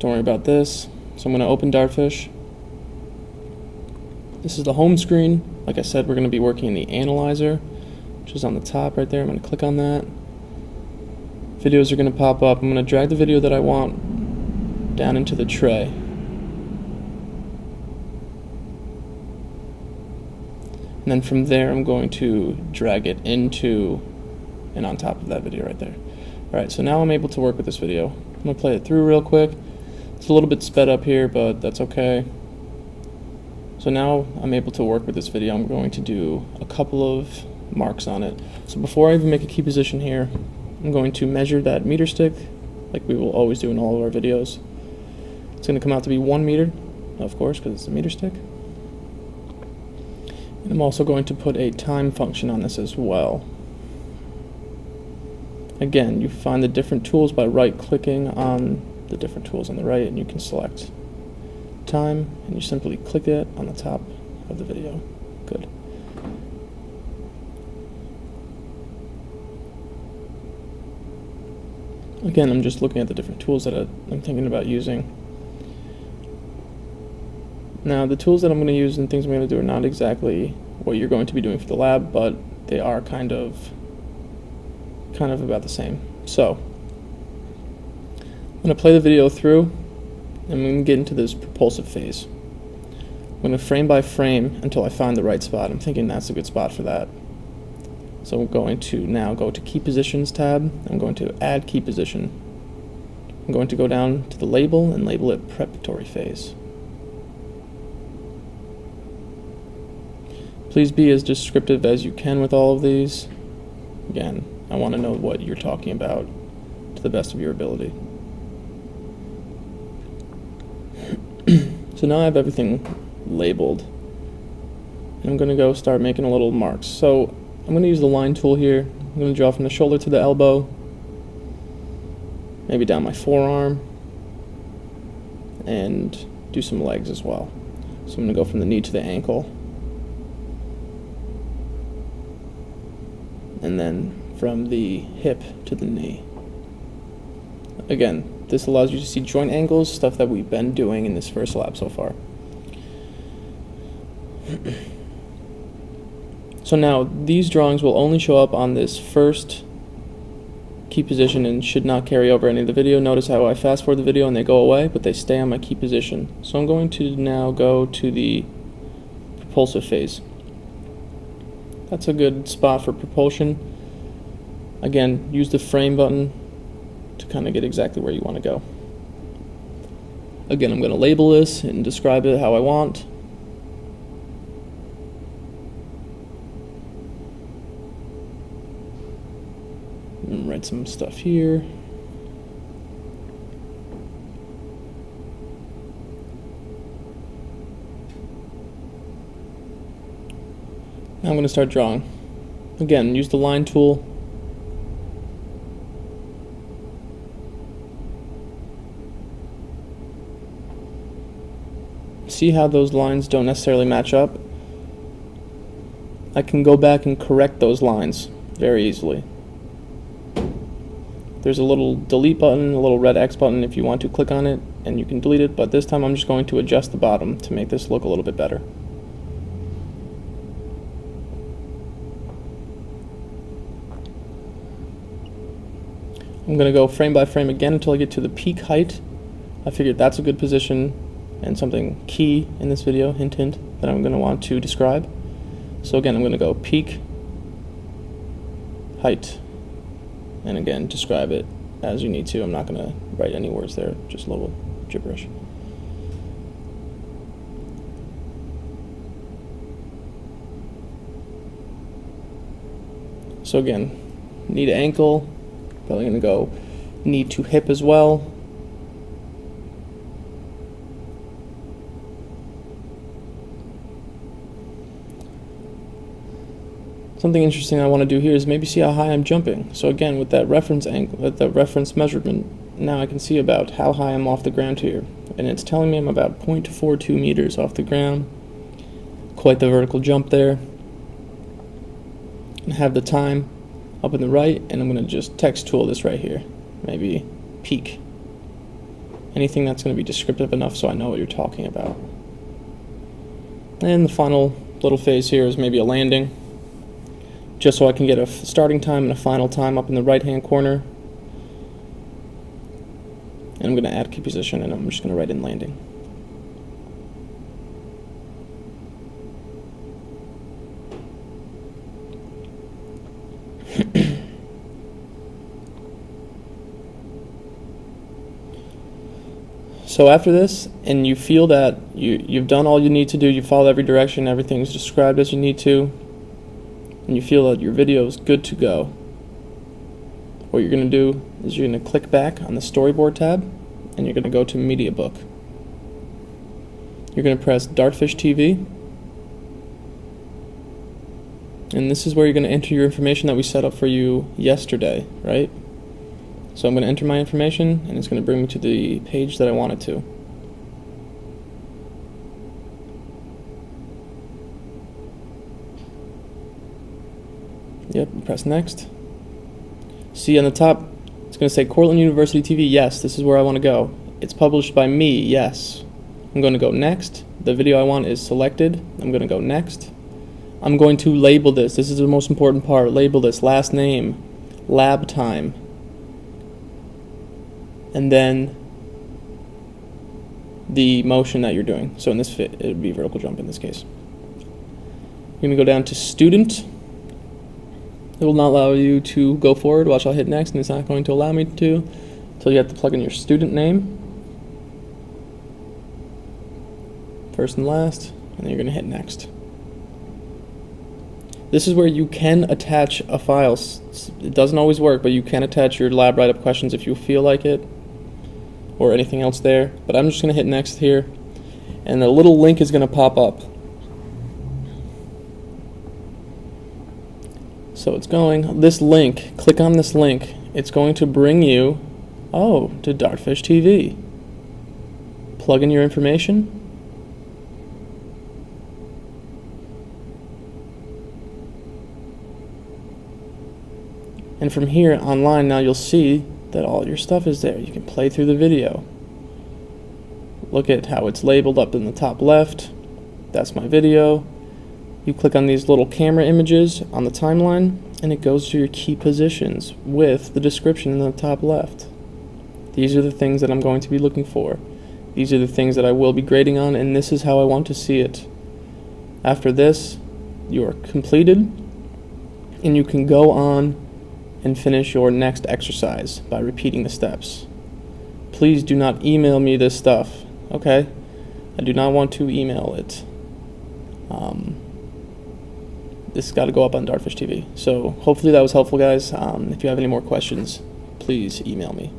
Don't worry about this. So I'm going to open Dartfish. This is the home screen. Like I said, we're going to be working in the analyzer, which is on the top right there. I'm going to click on that. Videos are going to pop up. I'm going to drag the video that I want down into the tray. And then from there, I'm going to drag it into and on top of that video right there. Alright, so now I'm able to work with this video. I'm going to play it through real quick. It's a little bit sped up here, but that's okay. So now I'm able to work with this video. I'm going to do a couple of marks on it. So before I even make a key position here, I'm going to measure that meter stick, like we will always do in all of our videos. It's going to come out to be 1 meter, of course, because it's a meter stick. And I'm also going to put a time function on this as well. Again, you find the different tools by right-clicking on the different tools on the right, and you can select time, and you simply click it on the top of the video. Good. Again, I'm just looking at the different tools that I'm thinking about using. Now, the tools that I'm going to use and things I'm going to do are not exactly what you're going to be doing for the lab, but they are kind of about the same. So, I'm going to play the video through, and I'm going to get into this propulsive phase. I'm going to frame by frame until I find the right spot. I'm thinking that's a good spot for that. So I'm going to now go to Key Positions tab. I'm going to add key position. I'm going to go down to the label and label it Preparatory Phase. Please be as descriptive as you can with all of these. Again, I want to know what you're talking about to the best of your ability. So now I have everything labeled. And I'm going to go start making a little marks. So I'm going to use the line tool here. I'm going to draw from the shoulder to the elbow, maybe down my forearm, and do some legs as well. So I'm going to go from the knee to the ankle, and then from the hip to the knee. Again, this allows you to see joint angles, stuff that we've been doing in this first lab so far. So now, these drawings will only show up on this first key position and should not carry over any of the video. Notice how I fast forward the video and they go away, but they stay on my key position. So I'm going to now go to the propulsive phase. That's a good spot for propulsion. Again, use the frame button to kind of get exactly where you want to go. Again, I'm going to label this and describe it how I want. And write some stuff here. Now I'm going to start drawing. Again, use the line tool. See how those lines don't necessarily match up? I can go back and correct those lines very easily. There's a little delete button, a little red X button if you want to click on it, and you can delete it, but this time I'm just going to adjust the bottom to make this look a little bit better. I'm going to go frame by frame again until I get to the peak height. I figured that's a good position and something key in this video, hint hint, that I'm going to want to describe. So again, I'm going to go peak, height, and again, describe it as you need to. I'm not going to write any words there, just a little gibberish. So again, knee to ankle, probably going to go knee to hip as well. Something interesting I want to do here is maybe see how high I'm jumping. So again, with that reference angle, with the reference measurement, now I can see about how high I'm off the ground here. And it's telling me I'm about 0.42 meters off the ground. Quite the vertical jump there. And have the time up in the right, and I'm going to just text tool this right here. Maybe peak. Anything that's going to be descriptive enough so I know what you're talking about. And the final little phase here is maybe a landing, just so I can get a starting time and a final time up in the right hand corner. And I'm going to add key position, and I'm just going to write in landing. So after this, and you feel that you've done all you need to do, you followed every direction, everything's described as you need to, and you feel that your video is good to go, what you're going to do is you're going to click back on the storyboard tab, and you're going to go to media book. You're going to press Dartfish TV, and this is where you're going to enter your information that we set up for you yesterday, right? So I'm going to enter my information, and it's going to bring me to the page that I want it to. Yep, press next. See on the top, it's going to say Cortland University TV. Yes, this is where I want to go. It's published by me. Yes. I'm going to go next. The video I want is selected. I'm going to go next. I'm going to label this. This is the most important part. Label this. Last name, lab time, and then the motion that you're doing. So in this fit, it would be vertical jump in this case. You're going to go down to student. It will not allow you to go forward. Watch, I'll hit next, and it's not going to allow me to until you have to plug in your student name, first and last, and then you're going to hit next. This is where you can attach a file. It doesn't always work, but you can attach your lab write-up questions if you feel like it, or anything else there. But I'm just going to hit next here, and a little link is going to pop up. So it's going, this link, click on this link, it's going to bring you, to Dartfish TV. Plug in your information. And from here online, now you'll see that all your stuff is there. You can play through the video. Look at how it's labeled up in the top left. That's my video. You click on these little camera images on the timeline, and it goes to your key positions with the description in the top left. These are the things that I'm going to be looking for. These are the things that I will be grading on, and this is how I want to see it. After this, you are completed, and you can go on and finish your next exercise by repeating the steps. Please do not email me this stuff, okay? I do not want to email it. This has got to go up on Dartfish TV. So hopefully that was helpful, guys. If you have any more questions, please email me.